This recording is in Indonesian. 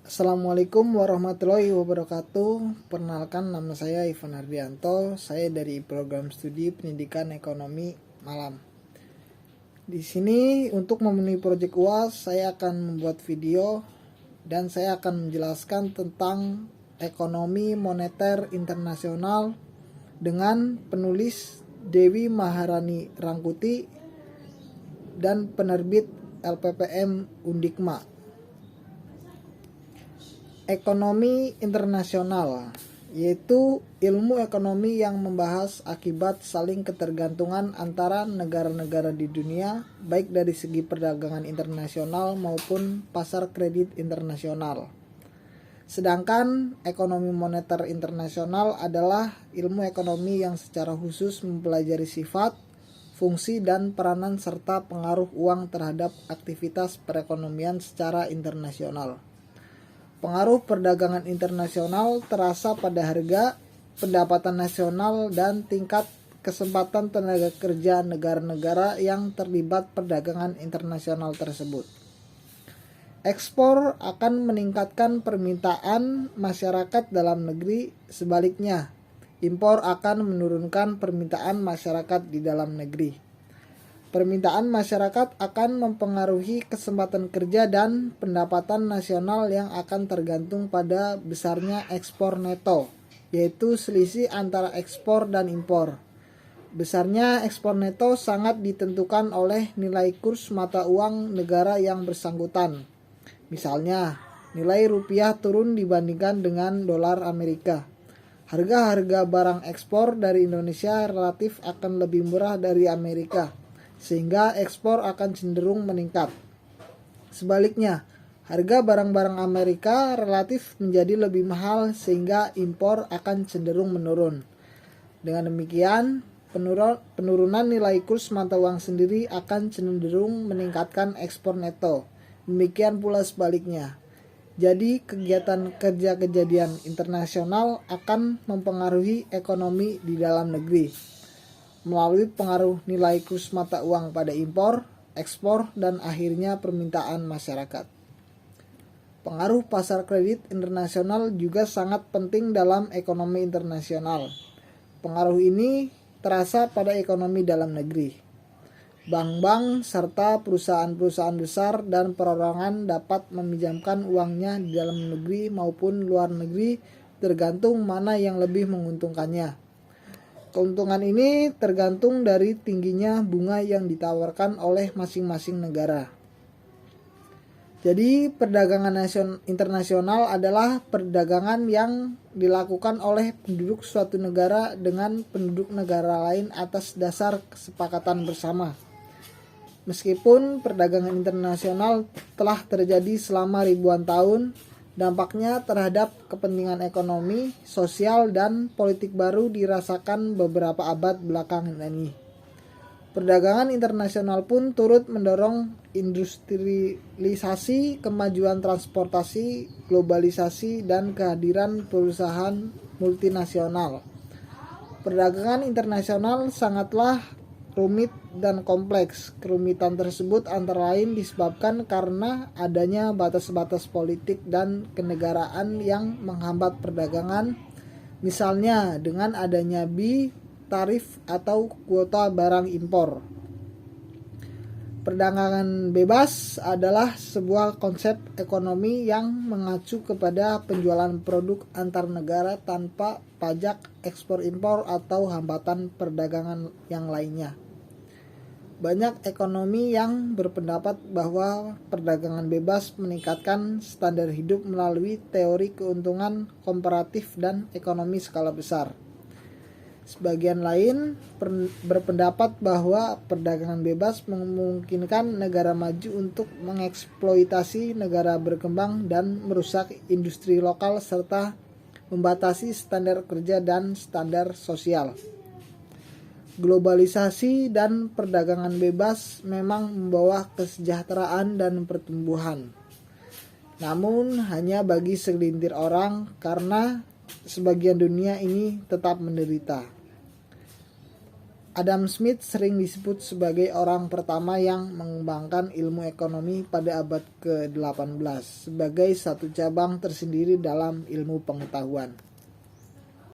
Assalamualaikum warahmatullahi wabarakatuh. Perkenalkan, nama saya Ivan Ardianto. Saya dari program studi Pendidikan Ekonomi Malam. Di sini untuk memenuhi proyek UAS, saya akan membuat video dan saya akan menjelaskan tentang ekonomi moneter internasional dengan penulis Dewi Maharani Rangkuti dan penerbit LPPM Undikma. Ekonomi internasional yaitu ilmu ekonomi yang membahas akibat saling ketergantungan antara negara-negara di dunia, baik dari segi perdagangan internasional maupun pasar kredit internasional. Sedangkan ekonomi moneter internasional adalah ilmu ekonomi yang secara khusus mempelajari sifat, fungsi, dan peranan serta pengaruh uang terhadap aktivitas perekonomian secara internasional. Pengaruh perdagangan internasional terasa pada harga, pendapatan nasional, dan tingkat kesempatan tenaga kerja negara-negara yang terlibat perdagangan internasional tersebut. Ekspor akan meningkatkan permintaan masyarakat dalam negeri, sebaliknya, impor akan menurunkan permintaan masyarakat di dalam negeri. Permintaan masyarakat akan mempengaruhi kesempatan kerja dan pendapatan nasional yang akan tergantung pada besarnya ekspor neto, yaitu selisih antara ekspor dan impor. Besarnya ekspor neto sangat ditentukan oleh nilai kurs mata uang negara yang bersangkutan. Misalnya, nilai rupiah turun dibandingkan dengan dolar Amerika. Harga-harga barang ekspor dari Indonesia relatif akan lebih murah dari Amerika, sehingga ekspor akan cenderung meningkat. Sebaliknya, harga barang-barang Amerika relatif menjadi lebih mahal sehingga impor akan cenderung menurun. Dengan demikian, penurunan nilai kurs mata uang sendiri akan cenderung meningkatkan ekspor neto. Demikian pula sebaliknya. Jadi, kegiatan kejadian internasional akan mempengaruhi ekonomi di dalam negeri melalui pengaruh nilai kurs mata uang pada impor, ekspor, dan akhirnya permintaan masyarakat. Pengaruh pasar kredit internasional juga sangat penting dalam ekonomi internasional. Pengaruh ini terasa pada ekonomi dalam negeri. Bank-bank serta perusahaan-perusahaan besar dan perorangan dapat meminjamkan uangnya di dalam negeri maupun luar negeri tergantung mana yang lebih menguntungkannya. Keuntungan ini tergantung dari tingginya bunga yang ditawarkan oleh masing-masing negara. Jadi, perdagangan internasional adalah perdagangan yang dilakukan oleh penduduk suatu negara dengan penduduk negara lain atas dasar kesepakatan bersama. Meskipun perdagangan internasional telah terjadi selama ribuan tahun, dampaknya terhadap kepentingan ekonomi, sosial, dan politik baru dirasakan beberapa abad belakangan ini. Perdagangan internasional pun turut mendorong industrialisasi, kemajuan transportasi, globalisasi, dan kehadiran perusahaan multinasional. Perdagangan internasional sangatlah rumit dan kompleks. Kerumitan tersebut antara lain disebabkan karena adanya batas-batas politik dan kenegaraan yang menghambat perdagangan, misalnya dengan adanya tarif atau kuota barang impor. Perdagangan bebas adalah sebuah konsep ekonomi yang mengacu kepada penjualan produk antar negara tanpa pajak ekspor-impor atau hambatan perdagangan yang lainnya. Banyak ekonomi yang berpendapat bahwa perdagangan bebas meningkatkan standar hidup melalui teori keuntungan komparatif dan ekonomi skala besar. Sebagian lain berpendapat bahwa perdagangan bebas memungkinkan negara maju untuk mengeksploitasi negara berkembang dan merusak industri lokal serta membatasi standar kerja dan standar sosial. Globalisasi dan perdagangan bebas memang membawa kesejahteraan dan pertumbuhan. Namun hanya bagi segelintir orang karena sebagian dunia ini tetap menderita. Adam Smith sering disebut sebagai orang pertama yang mengembangkan ilmu ekonomi pada abad ke-18 sebagai satu cabang tersendiri dalam ilmu pengetahuan.